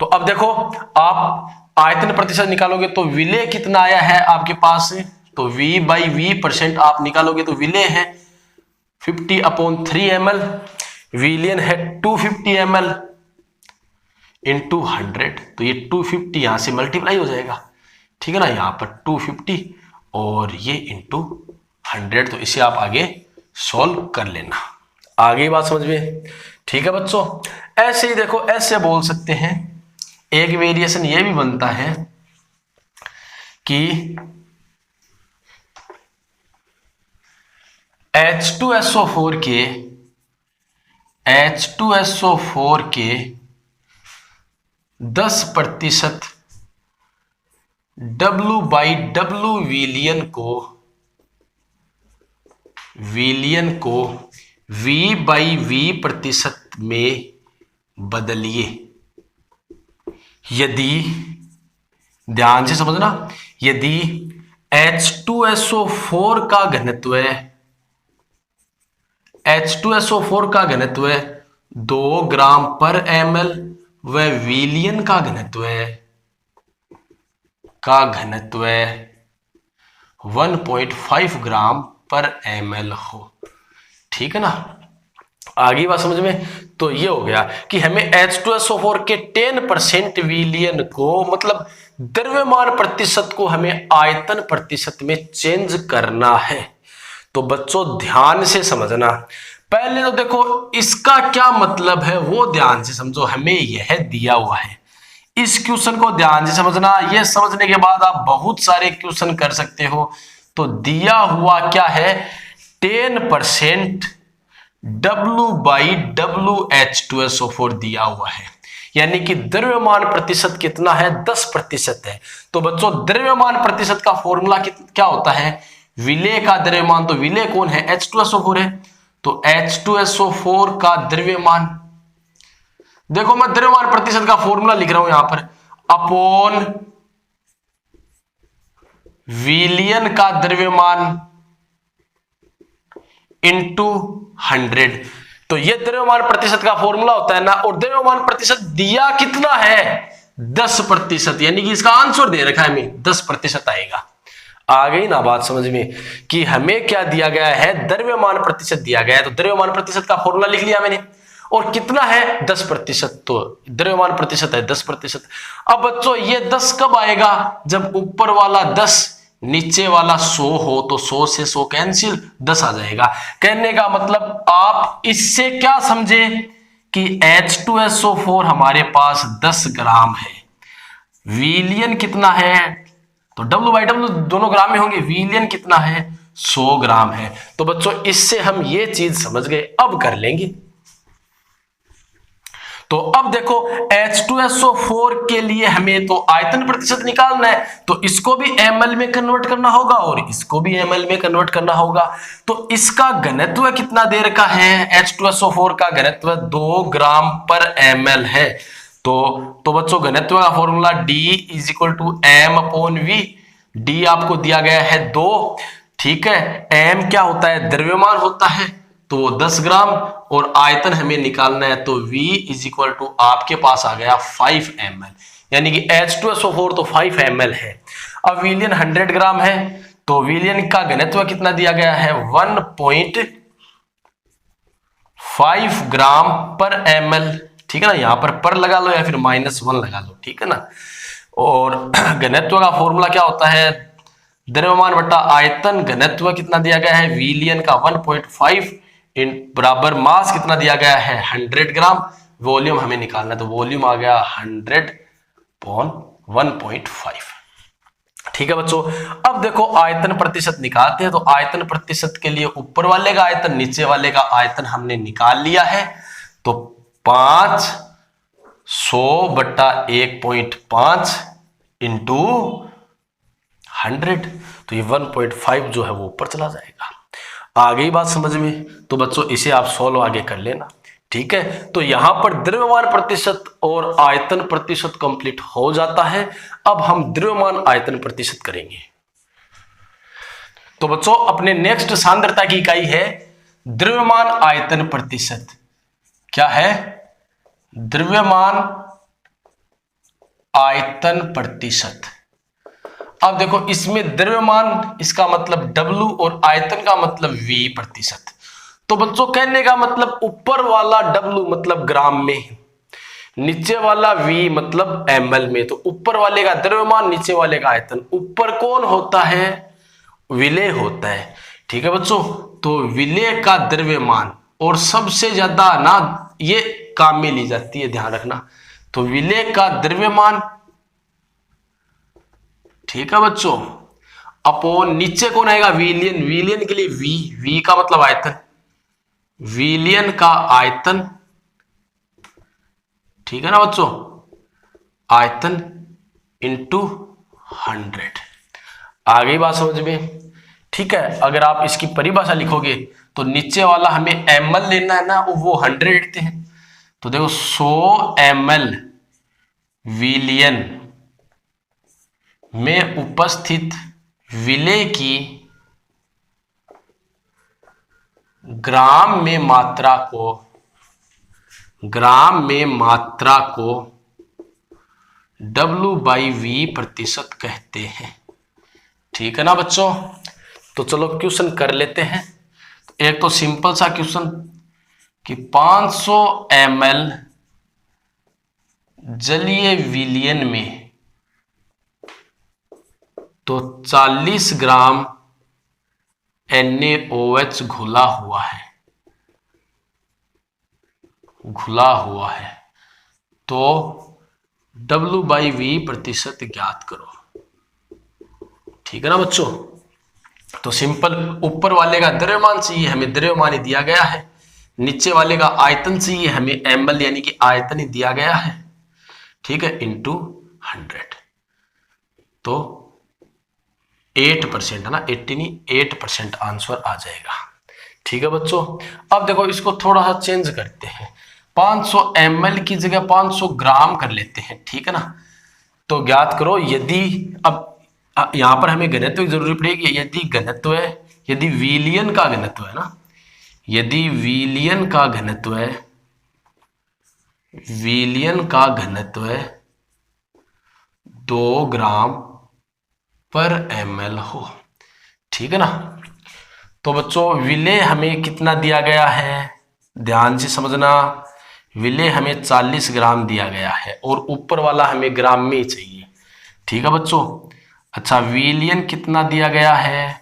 तो अब देखो आप आयतन प्रतिशत निकालोगे तो विलेय कितना आया है आपके पास, तो V/V% आप निकालोगे तो विलेय है 50 अपॉन 3 ml, विलियन है 250 ml इंटू 100। तो ये 250 यहां से मल्टीप्लाई हो जाएगा, ठीक है ना, यहां पर 250 और ये इंटू 100। तो इसे आप आगे सॉल्व कर लेना। आगे बात समझ में, ठीक है बच्चों। ऐसे ही देखो, ऐसे बोल सकते हैं, एक वेरिएशन ये भी बनता है कि H2SO4 के 10% W/W विलियन को V/V% में बदलिए। यदि, ध्यान से समझना, यदि H2SO4 का घनत्व 2 ग्राम पर ml व विलियन का घनत्व 1.5 ग्राम पर ml हो, ठीक है ना। आगे बात समझ में। तो ये हो गया कि हमें H2SO4 के 10% विलियन को, मतलब द्रव्यमान प्रतिशत को, हमें आयतन प्रतिशत में चेंज करना है। तो बच्चों ध्यान से समझना, पहले तो देखो इसका क्या मतलब है वो ध्यान से समझो। हमें यह दिया हुआ है, इस क्वेश्चन को ध्यान से समझना। यह समझने के बाद आप बहुत सारे क्वेश्चन कर सकते हो। तो दिया हुआ क्या है, 10% W/W H2SO4 दिया हुआ है, यानी कि द्रव्यमान प्रतिशत कितना है, 10% है। तो बच्चों द्रव्यमान प्रतिशत का फॉर्मूला क्या होता है, विलेय का द्रव्यमान, तो विलेय कौन है, H2SO4 है, तो H2SO4 का द्रव्यमान, देखो मैं द्रव्यमान प्रतिशत का फॉर्मूला लिख रहा हूं यहां पर, अपॉन विलयन का द्रव्यमान इंटू 100। तो ये द्रव्यमान प्रतिशत का फॉर्मूला होता है ना, और द्रव्यमान प्रतिशत दिया कितना है, 10%, यानी कि इसका आंसर दे रखा है हमें 10% आएगा। आ गई ना बात समझ में, कि हमें क्या दिया गया है, द्रव्यमान प्रतिशत दिया गया है, तो द्रव्यमान प्रतिशत का फॉर्मूला लिख लिया मैंने, और कितना है 10%, तो द्रव्यमान प्रतिशत है 10%। अब बच्चों ये 10 कब आएगा, जब ऊपर वाला 10 नीचे वाला 100 हो, तो 100 से 100 कैंसिल, 10 आ जाएगा। कहने का मतलब आप इससे क्या समझे कि H2SO4 हमारे पास 10 ग्राम है, विलियन कितना है, तो W/W दोनों ग्राम में होंगे, विलियन कितना है 100 ग्राम है। तो बच्चों इससे हम ये चीज समझ गए, अब कर लेंगे। तो अब देखो H2SO4 के लिए हमें तो आयतन प्रतिशत निकालना है, तो इसको भी ml में कन्वर्ट करना होगा और इसको भी ml में कन्वर्ट करना होगा। तो इसका घनत्व कितना दे रखा है, H2SO4 का घनत्व 2 ग्राम पर ml है। तो बच्चों घनत्व का फॉर्मूला D = m/v, D आपको दिया गया है 2, ठीक है। m क्या होता है, द्रव्यमान होता है, तो 10 ग्राम, और आयतन हमें निकालना है, तो V = आपके पास आ गया 5 ml, यानी कि H2SO4 तो 5 ml है। अब विलियन 100 ग्राम है, तो विलियन का घनत्व कितना दिया गया है, 1.5 ग्राम पर ml, ठीक है ना, यहां पर लगा लो या फिर -1 लगा लो, ठीक है ना। और घनत्व का फॉर्मूला क्या होता है, द्रव्यमान बटा आयतन, घनत्व कितना दिया गया है, विलियन का 1.5 बराबर मास कितना दिया गया है 100 ग्राम, वॉल्यूम हमें निकालना है, तो वॉल्यूम आ गया 100/1.5, ठीक है बच्चों। अब देखो आयतन प्रतिशत निकालते हैं, तो आयतन प्रतिशत के लिए ऊपर वाले का आयतन, नीचे वाले का आयतन हमने निकाल लिया है, तो 500/1.5 इंटू 100, तो ये 1.5 जो है वो ऊपर चला जाएगा। आ गई बात समझ में, तो बच्चों इसे आप सॉल्व आगे कर लेना, ठीक है। तो यहां पर द्रव्यमान प्रतिशत और आयतन प्रतिशत कंप्लीट हो जाता है। अब हम द्रव्यमान आयतन प्रतिशत करेंगे। तो बच्चों अपने नेक्स्ट सांद्रता की इकाई है द्रव्यमान आयतन प्रतिशत। क्या है, द्रव्यमान आयतन प्रतिशत। अब देखो इसमें द्रव्यमान इसका मतलब W और आयतन का मतलब V%। तो बच्चों कहने का मतलब ऊपर वाला W मतलब ग्राम में, नीचे वाला V मतलब ml में। तो ऊपर वाले का द्रव्यमान, नीचे वाले का आयतन। ऊपर कौन होता है, विलेय होता है, ठीक है बच्चों। तो विलेय का द्रव्यमान, और सबसे ज्यादा ना ये काम में ली जाती है, ध्यान रखना। तो विलेय का द्रव्यमान, ठीक है बच्चों, अपॉन नीचे कौन आएगा, विलियन। विलियन के लिए V का मतलब आयतन, विलियन का आयतन, ठीक है ना बच्चों, आयतन इंटू 100। आ गई बात समझ में, ठीक है। अगर आप इसकी परिभाषा लिखोगे तो नीचे वाला हमें ml लेना है ना, वो 100 लेते हैं। तो देखो 100 ml विलियन में उपस्थित विलेय की ग्राम में मात्रा को W/V% कहते हैं, ठीक है ना बच्चों। तो चलो क्वेश्चन कर लेते हैं। एक तो सिंपल सा क्वेश्चन कि 500 ml जलीय विलयन में तो 40 ग्राम NaOH घुला हुआ है, तो W/V% ज्ञात करो, ठीक है ना बच्चों। तो सिंपल, ऊपर वाले का द्रव्यमान चाहिए, हमें द्रव्यमान ही दिया गया है। नीचे वाले का आयतन चाहिए, हमें ml यानी कि आयतन ही दिया गया है, ठीक है, इंटू 100। तो 8% है ना, 80 नहीं 8% आंसर आ जाएगा। ठीक है बच्चों, अब देखो इसको थोड़ा सा चेंज करते हैं, 500 ml की जगह 500 ग्राम कर लेते हैं। ठीक है ना, तो ज्ञात करो यदि, अब यहां पर हमें घनत्व की जरूरत पड़ेगी, यदि घनत्व है, यदि विलयन का घनत्व है ना, यदि विलयन का घनत्व है, विलयन का घनत्व 2 ग्राम पर ml हो। ठीक है ना, तो बच्चों विलेय हमें कितना दिया गया है, ध्यान से समझना, विलेय हमें 40 ग्राम दिया गया है और ऊपर वाला हमें ग्राम में ही चाहिए। ठीक है बच्चों, अच्छा विलियन कितना दिया गया है,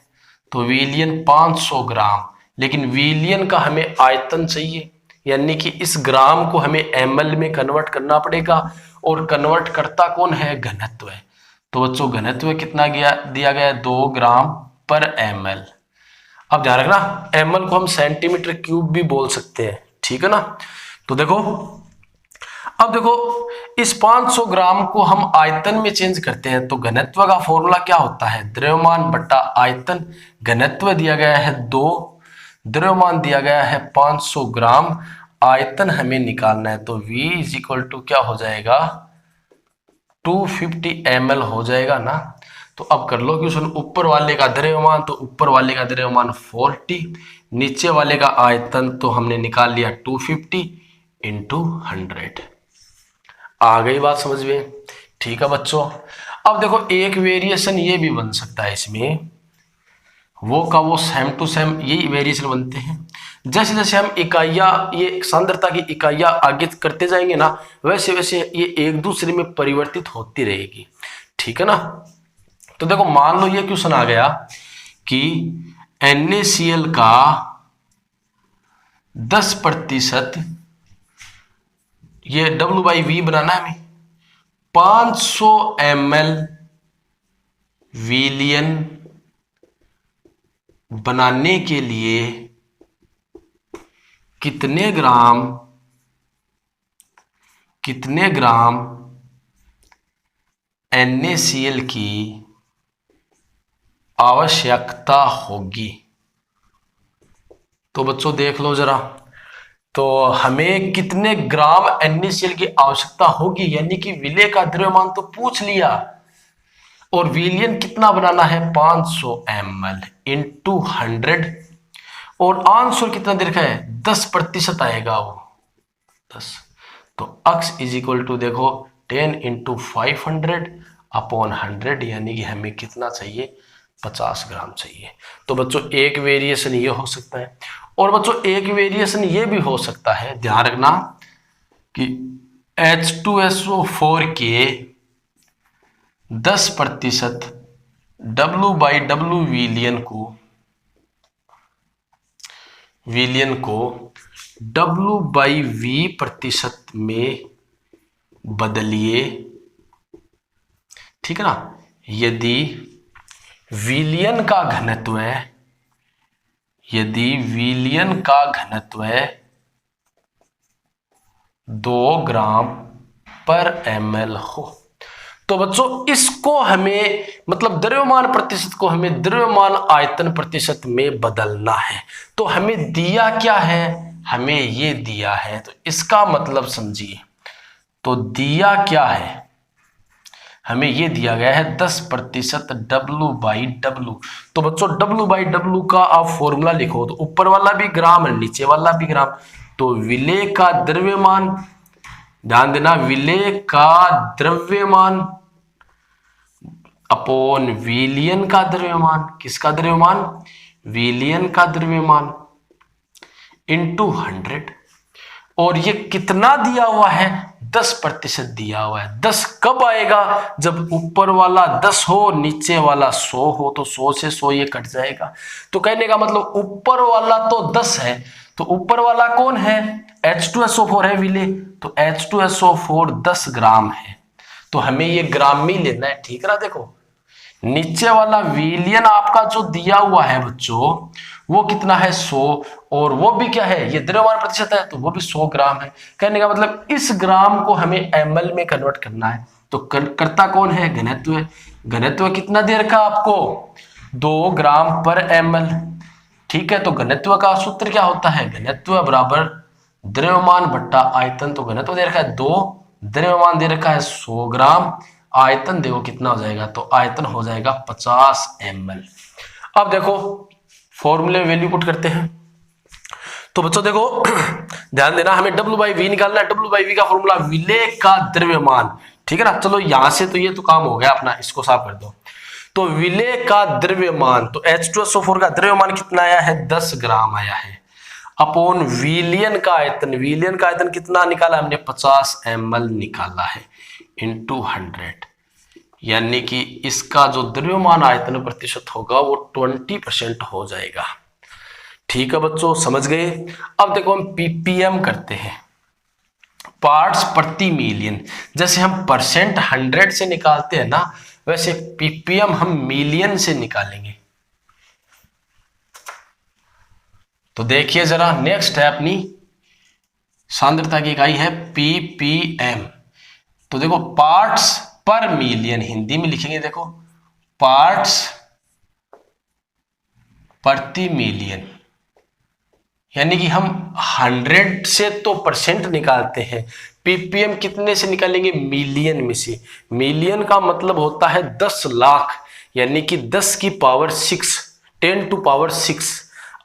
तो विलियन 500 ग्राम, लेकिन विलियन का हमें आयतन चाहिए, यानी कि इस ग्राम को हमें ml में कन्वर्ट करना पड़ेगा, और कन्वर्ट करता कौन है, घनत्व है। तो बच्चों घनत्व कितना दिया गया है, 2 ग्राम पर ml। अब ध्यान रखना, ml को हम सेंटीमीटर क्यूब भी बोल सकते हैं। ठीक है ना, तो देखो, अब देखो इस 500 ग्राम को हम आयतन में चेंज करते हैं, तो घनत्व का फॉर्मूला क्या होता है, द्रव्यमान बटा आयतन। घनत्व दिया गया है 2, द्रव्यमान दिया गया है 500 ग्राम, आयतन हमें निकालना है, तो V इज इक्वल टू क्या हो जाएगा, 250 ml हो जाएगा ना। तो अब कर लो क्वेश्चन, ऊपर वाले का द्रव्यमान, तो ऊपर वाले का द्रव्यमान 40, नीचे वाले का आयतन तो हमने निकाल लिया 250 इंटू 100। आ गई बात समझ में। ठीक है बच्चों, अब देखो एक वेरिएशन ये भी बन सकता है इसमें, वो का वो सेम टू सेम यही वेरिएशन बनते हैं। जैसे जैसे हम इकाइयाँ, ये सांद्रता की इकाइयाँ आगे करते जाएंगे ना, वैसे वैसे ये एक दूसरे में परिवर्तित होती रहेगी। ठीक है ना, तो देखो मान लो ये क्वेश्चन आ गया कि NaCl का 10%, ये W/V बनाना है हमें, 500 ml विलयन बनाने के लिए कितने ग्राम NaCl की आवश्यकता होगी। तो बच्चों देख लो जरा, तो हमें कितने ग्राम NaCl की आवश्यकता होगी, यानी कि विलेय का द्रव्यमान तो पूछ लिया, और विलयन कितना बनाना है, 500 ml इंटू 100, और आंसर कितना दे रखा है, 10% आएगा वो 10। तो x इज इक्वल टू देखो 10 इंटू 500 अपॉन 100, यानी कि हमें कितना चाहिए, 50 ग्राम चाहिए। तो बच्चों एक वेरिएशन ये हो सकता है, और बच्चों एक वेरिएशन ये भी हो सकता है, ध्यान रखना कि H2SO4 के 10% W/W विलयन को W/V% में बदलिए। ठीक है ना, यदि विलयन का घनत्व है, यदि विलयन का घनत्व 2 ग्राम पर ml हो, तो बच्चों इसको हमें, मतलब द्रव्यमान प्रतिशत को हमें द्रव्यमान आयतन प्रतिशत में बदलना है। तो हमें दिया क्या है, हमें ये दिया है, तो इसका मतलब समझिए, तो दिया क्या है, हमें ये दिया गया है 10% W/W। तो बच्चों W/W का आप फॉर्मूला लिखो, तो ऊपर वाला भी ग्राम है, नीचे वाला भी ग्राम, तो विलेय का द्रव्यमान, ध्यान देना, विलेय का द्रव्यमान अपॉन विलयन का द्रव्यमान, किसका द्रव्यमान, विलयन का द्रव्यमान इंटू 100, और ये कितना दिया हुआ है, 10% दिया हुआ है। 10 कब आएगा, जब ऊपर वाला 10 हो, नीचे वाला 100 हो, तो 100 से 100 ये कट जाएगा। तो कहने का मतलब ऊपर वाला तो 10 है, तो ऊपर वाला कौन है, H2SO4 है विलेय, तो H2SO4 10 ग्राम है, तो हमें ये ग्राम में लेना है। ठीक है ना, देखो नीचे वाला विलयन आपका जो दिया हुआ है बच्चों, वो कितना है, 100, और वो भी क्या है, ये द्रव्यमान प्रतिशत है, तो वो भी 100 ग्राम है। कहने का मतलब इस ग्राम को हमें ml में कन्वर्ट करना है, तो करता कौन है, घनत्व है, घनत्व कितना दे रखा आपको, 2 ग्राम पर ml। ठीक है, तो घनत्व का सूत्र क्या होता है, घनत्व बराबर द्रव्यमान बट्टा आयतन। तो घनत्व दे रखा है 2, द्रव्यमान दे रखा है 100 ग्राम, आयतन देखो कितना हो जाएगा, तो आयतन हो जाएगा 50 ml। अब देखो फॉर्मूले में वैल्यू पुट करते हैं। तो बच्चों देखो ध्यान देना, हमें W/V निकालना है। W/V का फॉर्मूला विलेय का द्रव्यमान। ठीक है ना, चलो यहां से तो ये तो काम हो गया अपना, इसको साफ कर दो। तो विलेय का द्रव्यमान, तो H2SO4 का द्रव्यमान कितना आया है, 10 ग्राम आया है, अपॉन विलियन का आयतन। विलियन का आयतन कितना निकाला हमने, 50 ml निकाला है, इंटू 100, यानी कि इसका जो द्रव्यमान आयतन प्रतिशत होगा वो 20% हो जाएगा। ठीक है बच्चों, समझ गए। अब देखो हम ppm करते हैं, पार्ट्स प्रति मिलियन। जैसे हम परसेंट 100 से निकालते हैं ना, वैसे ppm हम मिलियन से निकालेंगे। तो देखिए जरा, नेक्स्ट है अपनी सांद्रता की इकाई है ppm। तो देखो पार्ट्स पर मिलियन हिंदी में लिखेंगे, देखो पार्ट्स प्रति मिलियन, यानी कि हम 100 से तो परसेंट निकालते हैं, ppm कितने से निकालेंगे, मिलियन में से। मिलियन का मतलब होता है 10 लाख, यानी कि 10 की पावर 6, 10 टू पावर 6।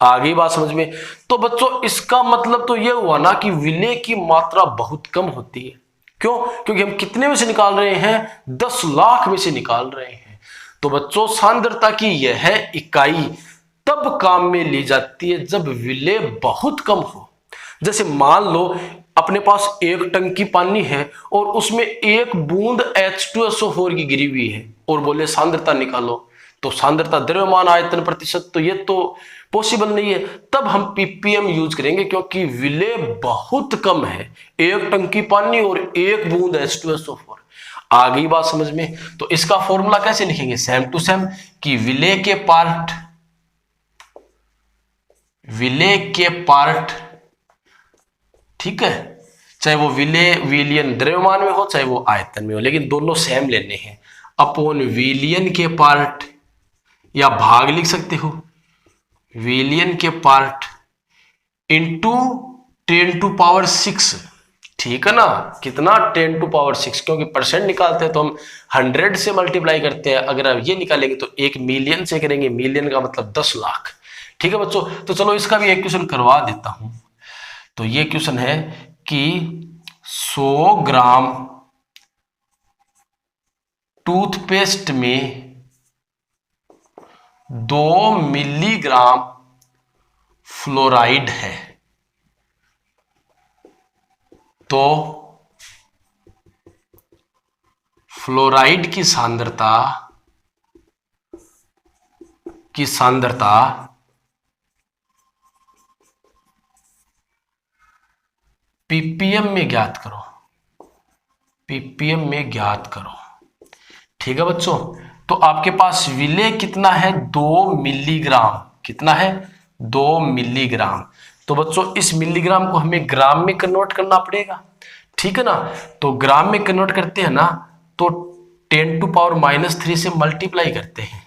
आ गई बात समझ में। तो बच्चों इसका मतलब तो यह हुआ ना कि विलेय की मात्रा बहुत कम होती है। क्यों, क्योंकि हम कितने में से निकाल रहे हैं, 10 लाख में से निकाल रहे हैं। तो बच्चों सांद्रता की यह इकाई तब काम में ली जाती है जब विलेय बहुत कम हो। जैसे मान लो अपने पास 1 टंकी पानी है और उसमें 1 बूंद H2SO4 की गिरी हुई है और बोले सांद्रता निकालो, तो सांद्रता द्रव्यमान आयतन प्रतिशत, तो ये तो पॉसिबल नहीं है। तब हम ppm यूज करेंगे क्योंकि विलेय बहुत कम है, 1 टंकी पानी और 1 बूंद H2SO4। आ गई बात समझ में। तो इसका फॉर्मूला कैसे लिखेंगे, सेम टू सेम, कि विलेय के पार्ट, ठीक है, चाहे वो विलियन द्रव्यमान में हो चाहे वो आयतन में हो, लेकिन दोनों सेम लेने हैं, अपॉन विलियन के पार्ट, या भाग लिख सकते हो, विलियन के पार्ट इंटू 10 टू पावर 6। ठीक है ना, कितना, 10 टू पावर 6, क्योंकि परसेंट निकालते हैं तो हम 100 से मल्टीप्लाई करते हैं। अगर आप ये निकालेंगे तो 1 मिलियन से करेंगे, मिलियन का मतलब 10 लाख। ठीक है बच्चों, तो चलो इसका भी एक क्वेश्चन करवा देता हूं। तो ये क्वेश्चन है कि 100 ग्राम टूथपेस्ट में 2 मिलीग्राम फ्लोराइड है, तो फ्लोराइड की सांद्रता ppm में ज्ञात करो, ppm में ज्ञात करो। ठीक है बच्चों, तो आपके पास विलेय कितना है, 2 मिलीग्राम, कितना है, 2 मिलीग्राम। तो बच्चों इस मिलीग्राम को हमें ग्राम में कन्वर्ट करना पड़ेगा। ठीक है ना, तो ग्राम में कन्वर्ट करते हैं ना, तो 10 टू पावर -3 से मल्टीप्लाई करते हैं।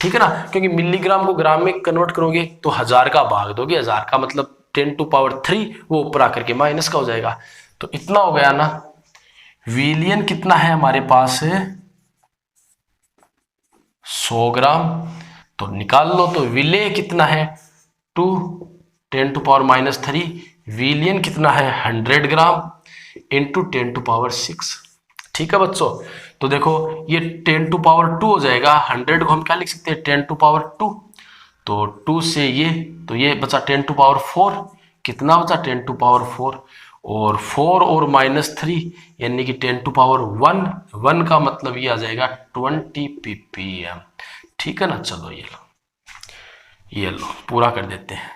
ठीक है ना, क्योंकि मिलीग्राम को ग्राम में कन्वर्ट करोगे तो 1000 का भाग दोगे, 1000 का मतलब 10 टू पावर 3, वो ऊपर आकर के माइनस का हो जाएगा। तो इतना हो गया ना। विलियन कितना है हमारे पास, 100 ग्राम, तो निकाल लो। तो विलेय कितना है, 2 10 टू पावर -3, विलियन कितना है 100 ग्राम इंटू 10 टू पावर 6। ठीक है बच्चों, तो देखो ये 10 टू पावर 2 हो जाएगा, 100 को हम क्या लिख सकते हैं, 10 टू पावर 2, तो 2 से ये, तो ये बचा 10 टू पावर 4, कितना बचा 10 टू पावर 4, और 4 और -3 यानी कि 10 टू पावर 1, 1 का मतलब ये आ जाएगा 20 ppm। ठीक है ना, चलो ये लो पूरा कर देते हैं।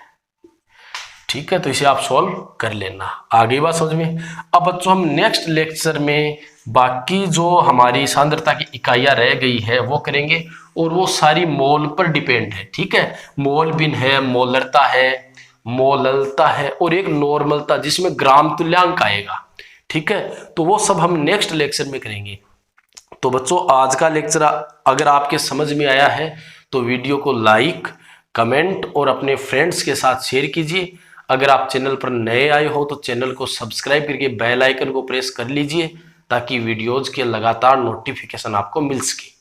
ठीक है, तो इसे आप सॉल्व कर लेना। आगे बात समझ में। अब बच्चों हम नेक्स्ट लेक्चर में बाकी जो हमारी सांद्रता की इकाइयां रह गई है वो करेंगे, और वो सारी मोल पर डिपेंड है। ठीक है, मोल बिन है, मोलरता है, मोललता है, और एक नॉर्मलता जिसमें ग्राम तुल्यांक आएगा। ठीक है, तो वो सब हम नेक्स्ट लेक्चर में करेंगे। तो बच्चों आज का लेक्चर अगर आपके समझ में आया है तो वीडियो को लाइक, कमेंट और अपने फ्रेंड्स के साथ शेयर कीजिए। अगर आप चैनल पर नए आए हो तो चैनल को सब्सक्राइब करके बेल आइकन को प्रेस कर लीजिए ताकि वीडियोज के लगातार नोटिफिकेशन आपको मिल सके।